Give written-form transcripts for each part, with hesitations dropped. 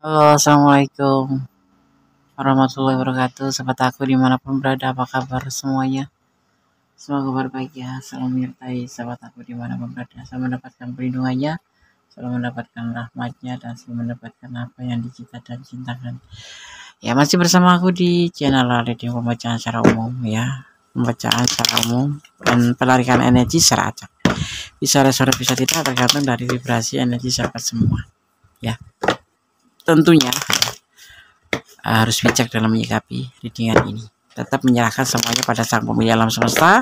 Halo, assalamualaikum warahmatullahi wabarakatuh. Sobat aku dimanapun berada, apa kabar semuanya? Semoga kabar baik ya. Selalu menyertai sahabat aku dimanapun berada. Selalu mendapatkan perlindungannya, selalu mendapatkan rahmatnya, dan selalu mendapatkan apa yang dicita dan cintakan. Ya, masih bersama aku di channel radio pembacaan secara umum ya. Pembacaan secara umum dan pelarikan energi secara acak. Bisa resore bisa tidak tergantung dari vibrasi energi sahabat semua. Ya, tentunya harus bijak dalam menyikapi readingan ini. Tetap menyerahkan semuanya pada sang pemilik alam semesta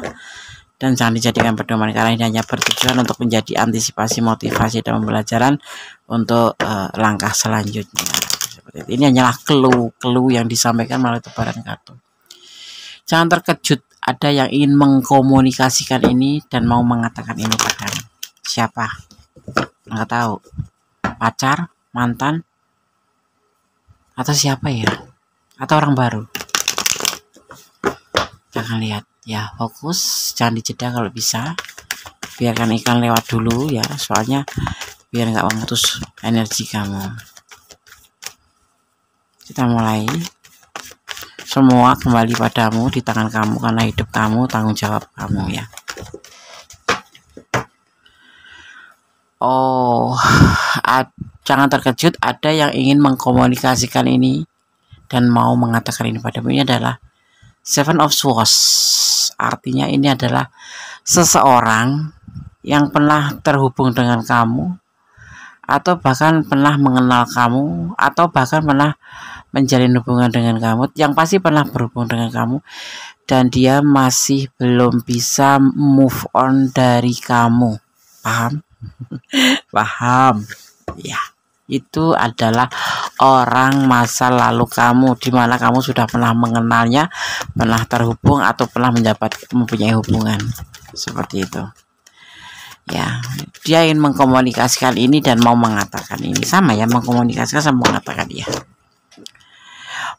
dan jangan dijadikan pedoman karena ini hanya bertujuan untuk menjadi antisipasi, motivasi dan pembelajaran untuk langkah selanjutnya. Seperti itu. Ini hanyalah clue yang disampaikan melalui tebaran kartu. Jangan terkejut, ada yang ingin mengkomunikasikan ini dan mau mengatakan ini padamu. Siapa? Nggak tahu. Pacar, mantan, atau siapa ya? Atau orang baru? Jangan lihat ya, fokus, jangan dijeda kalau bisa. Biarkan ikan lewat dulu ya, soalnya biar nggak memutus energi kamu. Kita mulai. Semua kembali padamu, di tangan kamu, karena hidup kamu, tanggung jawab kamu ya. Oh, jangan terkejut, ada yang ingin mengkomunikasikan ini dan mau mengatakan ini padamu. Ini adalah Seven of Swords. Artinya ini adalah seseorang yang pernah terhubung dengan kamu, atau bahkan pernah mengenal kamu, atau bahkan pernah menjalin hubungan dengan kamu, yang pasti pernah berhubung dengan kamu, dan dia masih belum bisa move on dari kamu. Paham? Paham? Ya, itu adalah orang masa lalu kamu, di mana kamu sudah pernah mengenalnya, pernah terhubung, atau pernah mempunyai hubungan seperti itu. Ya, dia ingin mengkomunikasikan ini dan mau mengatakan ini, sama ya, mengkomunikasikan sama mengatakan ya.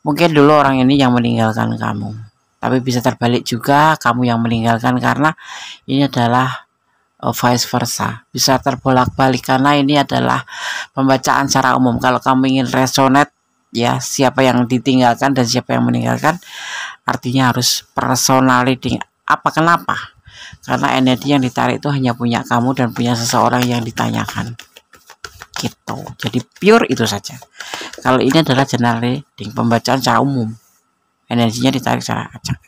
Mungkin dulu orang ini yang meninggalkan kamu, tapi bisa terbalik juga kamu yang meninggalkan, karena ini adalah vice versa, bisa terbolak-balik karena ini adalah pembacaan secara umum. Kalau kamu ingin resonate ya, siapa yang ditinggalkan dan siapa yang meninggalkan, artinya harus personal reading. Kenapa? Karena energi yang ditarik itu hanya punya kamu dan punya seseorang yang ditanyakan gitu. Jadi pure itu saja. Kalau ini adalah general reading, pembacaan secara umum, energinya ditarik secara acak.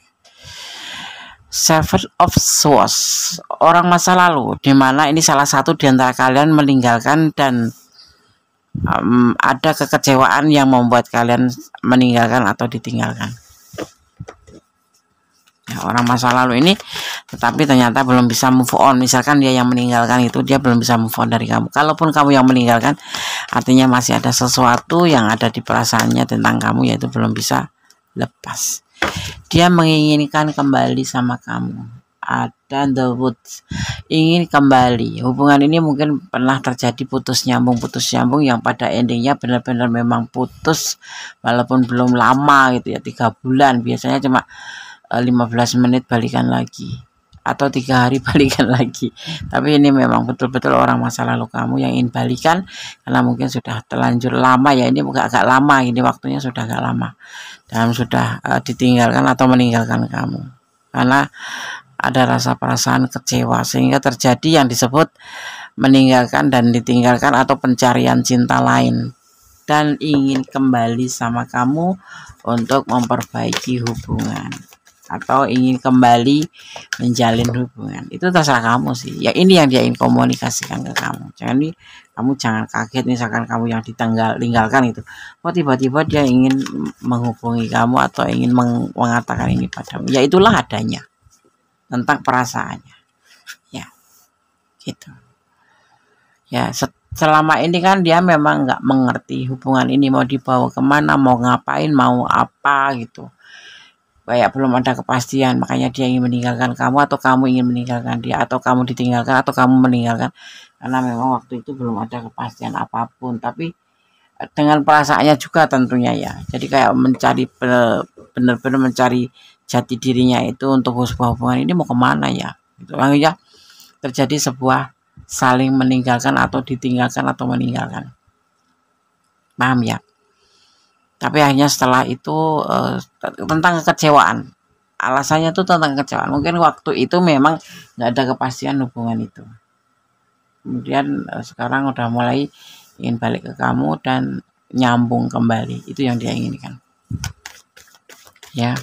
Seven of Swords, orang masa lalu, dimana ini salah satu di antara kalian meninggalkan dan ada kekecewaan yang membuat kalian meninggalkan atau ditinggalkan. Ya, orang masa lalu ini tetapi ternyata belum bisa move on. Misalkan dia yang meninggalkan itu, dia belum bisa move on dari kamu. Kalaupun kamu yang meninggalkan, artinya masih ada sesuatu yang ada di perasaannya tentang kamu, yaitu belum bisa lepas. Dia menginginkan kembali sama kamu. Ada the woods, ingin kembali. Hubungan ini mungkin pernah terjadi putus nyambung yang pada endingnya benar-benar memang putus, walaupun belum lama gitu ya, 3 bulan, biasanya cuma 15 menit balikan lagi, atau 3 hari balikan lagi. Tapi ini memang betul-betul orang masa lalu kamu yang ingin balikan, karena mungkin sudah terlanjur lama ya, ini bukan agak lama, ini waktunya sudah agak lama, dan sudah ditinggalkan atau meninggalkan kamu, karena ada rasa perasaan kecewa, sehingga terjadi yang disebut meninggalkan dan ditinggalkan atau pencarian cinta lain, dan ingin kembali sama kamu untuk memperbaiki hubungan atau ingin kembali menjalin hubungan. Itu terserah kamu sih ya. Ini yang dia ingin komunikasikan ke kamu. Kamu jangan kaget misalkan kamu yang ditinggalkan itu, tiba-tiba dia ingin menghubungi kamu atau ingin mengatakan ini padamu. Ya itulah adanya tentang perasaannya ya, gitu ya. Selama ini kan dia memang nggak mengerti hubungan ini mau dibawa kemana, mau ngapain, mau apa gitu, kayak belum ada kepastian. Makanya dia ingin meninggalkan kamu, atau kamu ingin meninggalkan dia, atau kamu ditinggalkan, atau kamu meninggalkan, karena memang waktu itu belum ada kepastian apapun. Tapi dengan perasaannya juga tentunya ya, jadi kayak mencari, benar-benar mencari jati dirinya itu untuk sebuah hubungan ini mau kemana ya, itu ya, terjadi sebuah saling meninggalkan atau ditinggalkan atau meninggalkan. Paham ya? Tapi hanya setelah itu tentang kekecewaan. Alasannya itu tentang kekecewaan. Mungkin waktu itu memang nggak ada kepastian hubungan itu. Kemudian sekarang udah mulai ingin balik ke kamu dan nyambung kembali. Itu yang dia inginkan. Ya.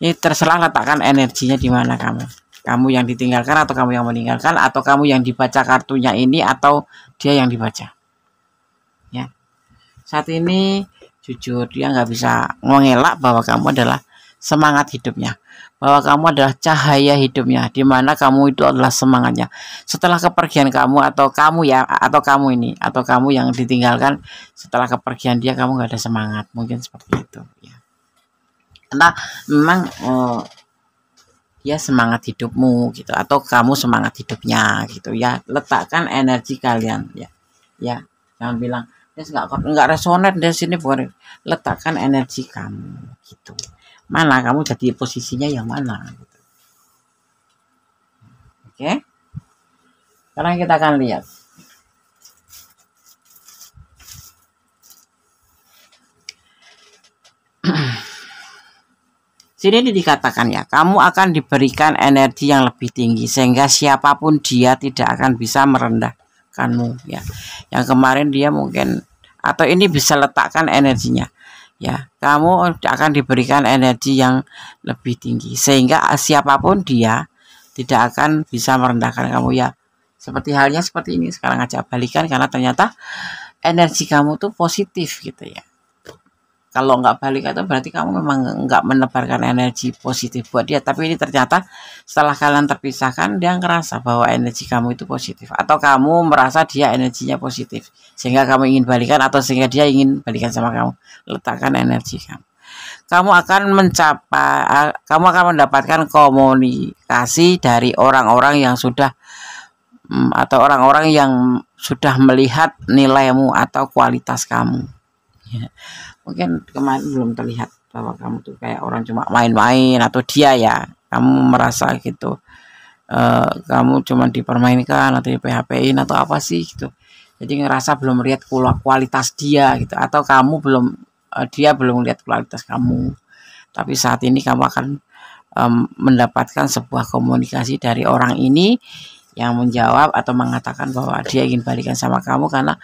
Ini terserah letakkan energinya di mana kamu. Kamu yang ditinggalkan atau kamu yang meninggalkan, atau kamu yang dibaca kartunya ini atau dia yang dibaca. Ya. Saat ini jujur dia nggak bisa mengelak bahwa kamu adalah semangat hidupnya, bahwa kamu adalah cahaya hidupnya, di mana kamu itu adalah semangatnya. Setelah kepergian kamu atau kamu ya, atau kamu ini, atau kamu yang ditinggalkan setelah kepergian dia, kamu nggak ada semangat, mungkin seperti itu. Ya. Karena memang dia semangat hidupmu gitu, atau kamu semangat hidupnya gitu ya. Letakkan energi kalian ya, ya jangan bilang dia nggak resonan dari sini, bukan. Letakkan energi kamu gitu. Mana kamu jadi posisinya yang mana gitu. Oke. Sekarang kita akan lihat. Sini dikatakan ya, kamu akan diberikan energi yang lebih tinggi sehingga siapapun dia tidak akan bisa merendahkanmu ya. Yang kemarin dia mungkin, atau ini bisa letakkan energinya. Ya, kamu akan diberikan energi yang lebih tinggi sehingga siapapun dia tidak akan bisa merendahkan kamu ya. Seperti halnya seperti ini, sekarang aja balikan karena ternyata energi kamu tuh positif gitu ya. Kalau nggak balik itu berarti kamu memang nggak menebarkan energi positif buat dia. Tapi ini ternyata setelah kalian terpisahkan, dia ngerasa bahwa energi kamu itu positif, atau kamu merasa dia energinya positif sehingga kamu ingin balikan, atau sehingga dia ingin balikan sama kamu. Letakkan energi kamu. Kamu akan mendapatkan komunikasi dari orang-orang yang sudah atau orang-orang yang sudah melihat nilaimu atau kualitas kamu. Ya. Mungkin kemarin belum terlihat bahwa kamu tuh kayak orang cuma main-main, atau dia ya kamu merasa gitu, kamu cuma dipermainkan atau di PHP-in atau apa sih gitu. Jadi ngerasa belum melihat kualitas dia gitu, atau kamu belum dia belum melihat kualitas kamu. Tapi saat ini kamu akan mendapatkan sebuah komunikasi dari orang ini yang menjawab atau mengatakan bahwa dia ingin balikan sama kamu karena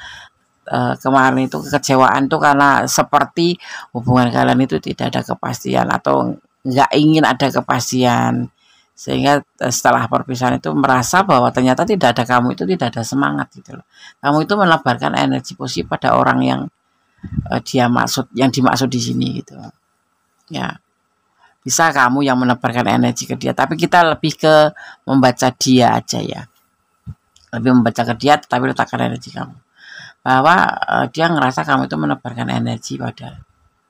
kemarin itu kekecewaan tuh karena seperti hubungan kalian itu tidak ada kepastian, atau nggak ingin ada kepastian, sehingga setelah perpisahan itu merasa bahwa ternyata tidak ada kamu itu tidak ada semangat gitu loh. Kamu itu menebarkan energi positif pada orang yang yang dimaksud di sini gitu ya. Bisa kamu yang menebarkan energi ke dia, tapi kita lebih ke membaca dia aja ya, lebih membaca ke dia, tetapi letakkan energi kamu bahwa dia ngerasa kamu itu menebarkan energi pada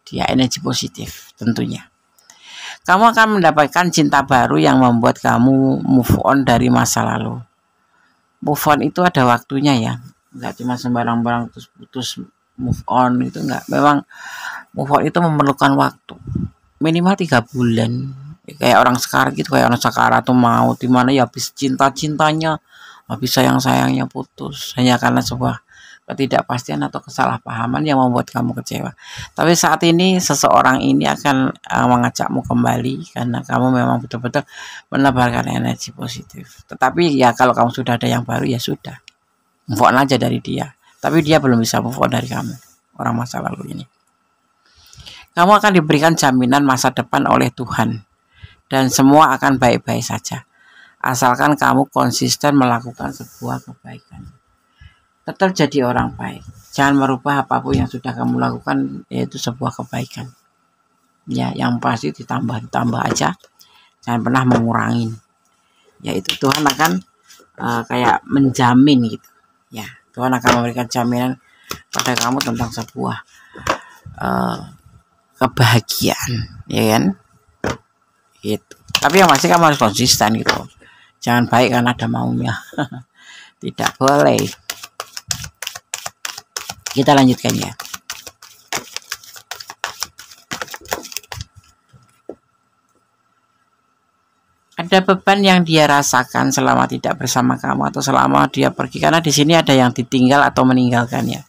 dia, energi positif tentunya. Kamu akan mendapatkan cinta baru yang membuat kamu move on dari masa lalu. Move on itu ada waktunya ya, nggak cuma sembarang-barang terus putus move on itu enggak. Memang move on itu memerlukan waktu minimal 3 bulan. Kayak orang sekarang gitu, kayak orang sakaratul maut, dimana ya habis cinta-cintanya, habis sayang-sayangnya putus hanya karena sebuah ketidakpastian atau kesalahpahaman yang membuat kamu kecewa. Tapi saat ini seseorang ini akan mengajakmu kembali karena kamu memang betul-betul menebarkan energi positif. Tetapi ya kalau kamu sudah ada yang baru ya sudah, move on aja dari dia. Tapi dia belum bisa move on dari kamu, orang masa lalu ini. Kamu akan diberikan jaminan masa depan oleh Tuhan dan semua akan baik-baik saja asalkan kamu konsisten melakukan sebuah kebaikan. Tetap jadi orang baik, jangan merubah apapun yang sudah kamu lakukan, yaitu sebuah kebaikan ya, yang pasti ditambah aja, jangan pernah mengurangi. Yaitu Tuhan akan kayak menjamin gitu ya, Tuhan akan memberikan jaminan pada kamu tentang sebuah kebahagiaan ya kan gitu. Tapi yang pasti kamu harus konsisten gitu, jangan baik karena ada maunya. Tidak boleh. Kita lanjutkan ya. Ada beban yang dia rasakan selama tidak bersama kamu atau selama dia pergi, karena di sini ada yang ditinggal atau meninggalkannya.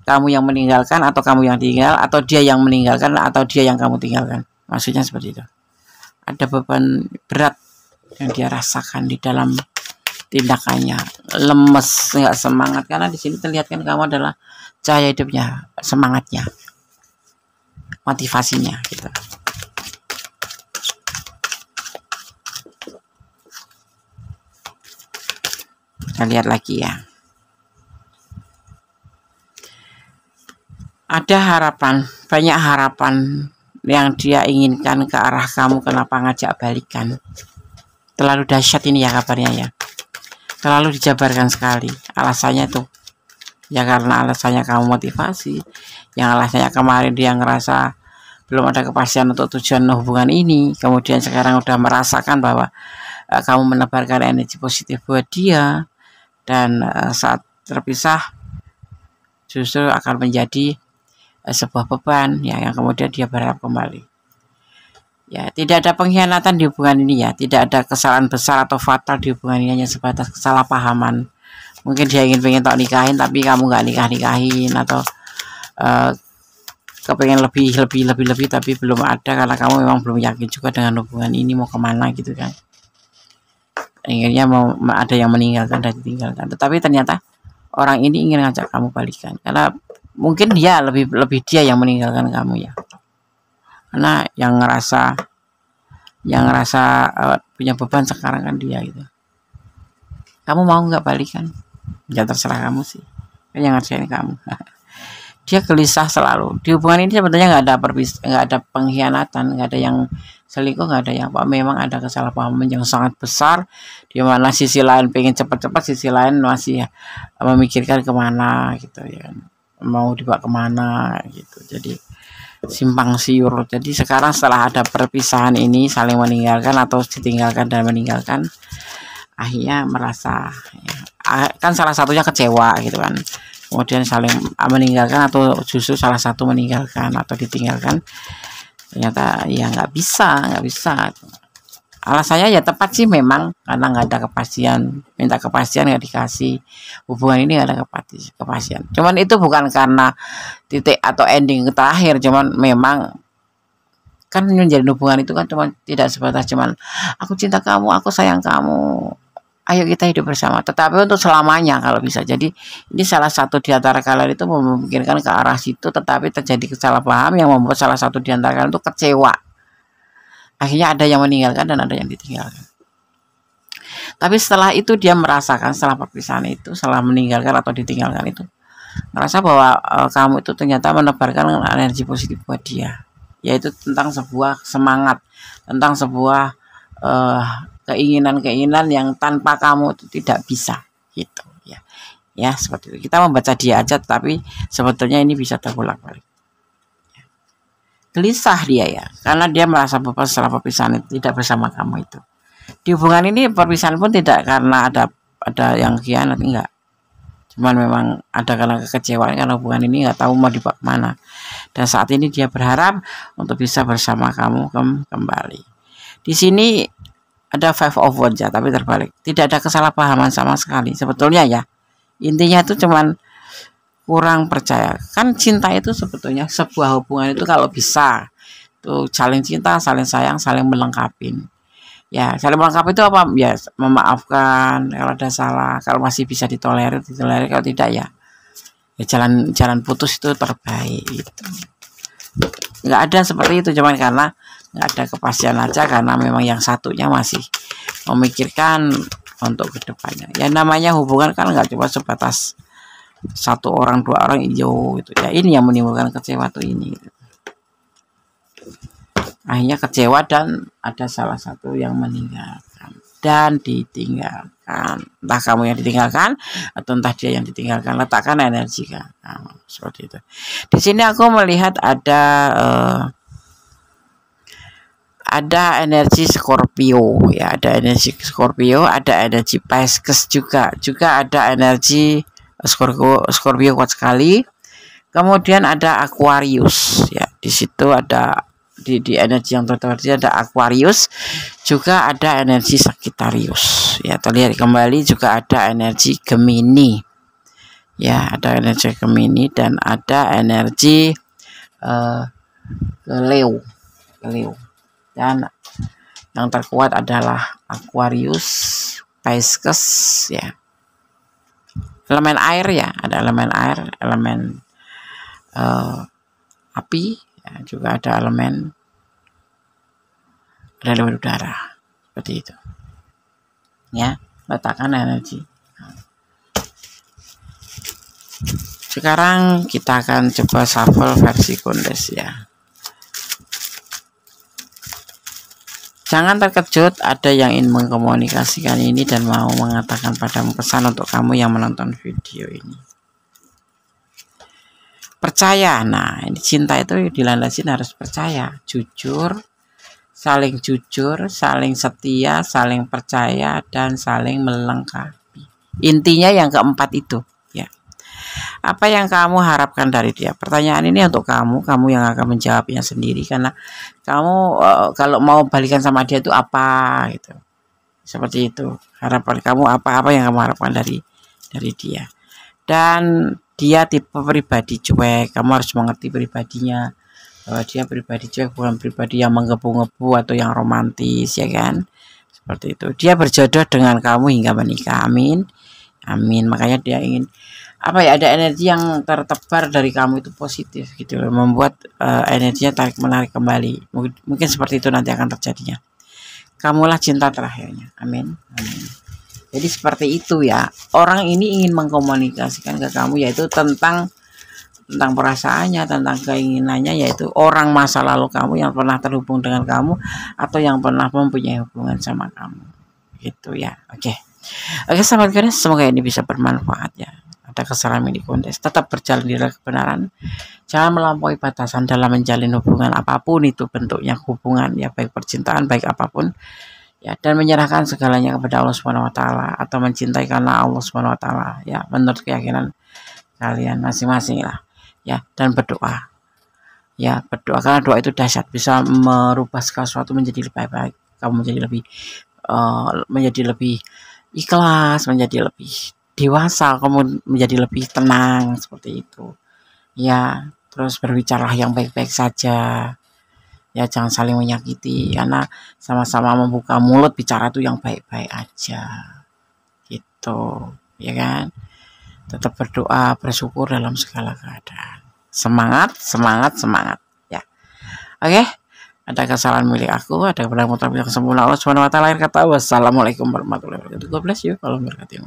kamu yang meninggalkan atau kamu yang tinggal, atau dia yang meninggalkan atau dia yang kamu tinggalkan. Maksudnya seperti itu. Ada beban berat yang dia rasakan di dalam tindakannya, lemes, nggak semangat, karena di sini terlihat kan kamu adalah cahaya hidupnya, semangatnya, motivasinya gitu. Kita lihat lagi ya. Ada harapan, banyak harapan yang dia inginkan ke arah kamu. Kenapa ngajak balikan? Terlalu dahsyat ini ya kabarnya ya. Terlalu dijabarkan sekali. Alasannya tuh ya karena alasannya kamu motivasi, yang alasannya kemarin dia ngerasa belum ada kepastian untuk tujuan hubungan ini, kemudian sekarang udah merasakan bahwa kamu menebarkan energi positif buat dia, dan saat terpisah justru akan menjadi sebuah beban ya, yang kemudian dia berharap kembali. Ya, tidak ada pengkhianatan di hubungan ini ya, tidak ada kesalahan besar atau fatal di hubungan ini, hanya sebatas kesalahpahaman. Mungkin dia pengen tak nikahin tapi kamu nggak nikahin, atau kepengen lebih tapi belum ada karena kamu memang belum yakin juga dengan hubungan ini mau kemana gitu kan. Akhirnya mau ada yang meninggalkan dan ditinggalkan, tetapi ternyata orang ini ingin ngajak kamu balikan karena mungkin dia lebih dia yang meninggalkan kamu ya, karena yang ngerasa punya beban sekarang kan dia gitu. Kamu mau nggak balikan? Ya terserah kamu sih, kan yang ngerjain kamu. Dia gelisah selalu di hubungan ini. Sebenarnya nggak ada pengkhianatan, nggak ada yang selingkuh, nggak ada yang apa. Memang ada kesalahpahaman yang sangat besar, di mana sisi lain pengen cepat-cepat, sisi lain masih memikirkan kemana gitu ya, mau dibawa kemana gitu. Jadi simpang siur. Jadi sekarang setelah ada perpisahan ini, saling meninggalkan atau ditinggalkan dan meninggalkan, akhirnya merasa ya, kan salah satunya kecewa gitu kan, kemudian saling meninggalkan atau justru salah satu meninggalkan atau ditinggalkan, ternyata ya nggak bisa. Alasannya ya tepat sih memang, karena nggak ada kepastian, minta kepastian nggak dikasih, hubungan ini nggak ada kepastian. Cuman itu bukan karena titik atau ending terakhir, cuman memang kan menjalin hubungan itu kan cuma tidak sebatas cuman aku cinta kamu, aku sayang kamu, ayo kita hidup bersama, tetapi untuk selamanya kalau bisa. Jadi ini salah satu di antara kalian itu memikirkan ke arah situ, tetapi terjadi kesalahpaham yang membuat salah satu di antara kalian itu kecewa. Akhirnya ada yang meninggalkan dan ada yang ditinggalkan. Tapi setelah itu dia merasakan, setelah perpisahan itu, setelah meninggalkan atau ditinggalkan itu, merasa bahwa kamu itu ternyata menebarkan energi positif buat dia, yaitu tentang sebuah semangat, tentang sebuah keinginan yang tanpa kamu itu tidak bisa gitu ya seperti itu. Kita membaca dia aja, tapi sebetulnya ini bisa terbulak-balik. Gelisah dia ya, karena dia merasa beban setelah perpisahan itu tidak bersama kamu itu. Di hubungan ini perpisahan pun tidak karena ada yang khianat, enggak, cuman memang ada karena kekecewaan, karena hubungan ini nggak tahu mau dibawa kemana, dan saat ini dia berharap untuk bisa bersama kamu kembali. Di sini ada Five of Wands ya, tapi terbalik, tidak ada kesalahpahaman sama sekali sebetulnya ya. Intinya itu cuman kurang percaya. Kan cinta itu sebetulnya sebuah hubungan itu kalau bisa tuh saling cinta, saling sayang, saling melengkapi. Ya, saling melengkapi itu apa? Ya, memaafkan kalau ada salah, kalau masih bisa ditolerir, kalau tidak ya jalan putus itu terbaik itu. Nggak ada seperti itu, cuman karena nggak ada kepastian aja, karena memang yang satunya masih memikirkan untuk kedepannya. Ya namanya hubungan kan nggak cuma sebatas satu orang, dua orang hijau gitu ya. Ini yang menimbulkan kecewa tuh ini gitu. Akhirnya kecewa dan ada salah satu yang meninggalkan dan ditinggalkan. Entah kamu yang ditinggalkan atau entah dia yang ditinggalkan. Letakkan energi kan seperti itu. Di sini aku melihat ada energi Scorpio ya, ada energi Scorpio, ada energi Pisces juga ada energi Scorpio kuat sekali. Kemudian ada Aquarius ya, di situ ada di energi yang terjadi ada Aquarius, juga ada energi Sagittarius ya. Terlihat kembali juga ada energi Gemini Ya, ada energi Gemini dan ada energi Leo. Dan yang terkuat adalah Aquarius, Pisces ya. Elemen air ya, ada elemen air, elemen api, ya, juga ada elemen udara. Seperti itu. Ya, letakkan energi. Sekarang kita akan coba shuffle versi Kondes ya. Jangan terkejut ada yang ingin mengkomunikasikan ini dan mau mengatakan padamu pesan untuk kamu yang menonton video ini. Percaya, nah ini cinta itu dilandasin harus percaya, jujur, saling setia, saling percaya, dan saling melengkapi. Intinya yang keempat itu ya. Apa yang kamu harapkan dari dia? Pertanyaan ini untuk kamu yang akan menjawabnya sendiri, karena kamu kalau mau balikan sama dia itu apa gitu. Seperti itu. Harapan kamu apa yang kamu harapkan dari dia. Dan dia tipe pribadi cuek, kamu harus mengerti pribadinya. Bahwa dia pribadi cuek, bukan pribadi yang menggebu-gebu atau yang romantis ya kan. Seperti itu. Dia berjodoh dengan kamu hingga menikah. Amin. Makanya dia ingin ada energi yang tertebar dari kamu itu positif gitu, membuat energinya tarik menarik kembali. Mungkin seperti itu nanti akan terjadinya. Kamulah cinta terakhirnya. Amin. Jadi seperti itu ya. Orang ini ingin mengkomunikasikan ke kamu yaitu tentang perasaannya, tentang keinginannya, yaitu orang masa lalu kamu yang pernah terhubung dengan kamu atau yang pernah mempunyai hubungan sama kamu. Gitu ya. Oke, sahabat Kondes, semoga ini bisa bermanfaat ya. Ada kesalahan milik Kondes, tetap berjalan di kebenaran, jangan melampaui batasan dalam menjalin hubungan apapun itu bentuknya, hubungan ya, baik percintaan, baik apapun ya, dan menyerahkan segalanya kepada Allah Subhanahu wa taala atau mencintai karena Allah Subhanahu wa taala ya, menurut keyakinan kalian masing-masing lah ya. Dan berdoa ya, karena doa itu dahsyat, bisa merubah segala sesuatu menjadi lebih baik. Kamu menjadi lebih ikhlas, menjadi lebih dewasa, kamu menjadi lebih tenang, seperti itu ya. Terus berbicara yang baik-baik saja ya, jangan saling menyakiti, karena sama-sama membuka mulut bicara tuh yang baik-baik aja gitu ya kan. Tetap berdoa, bersyukur dalam segala keadaan. Semangat ya. Oke, ada kesalahan milik aku, ada kebenaran yang sempurna Allah Subhanahu wa taala. Akhir kata, wassalamualaikum warahmatullahi wabarakatuh. God bless you. Kalau berkati.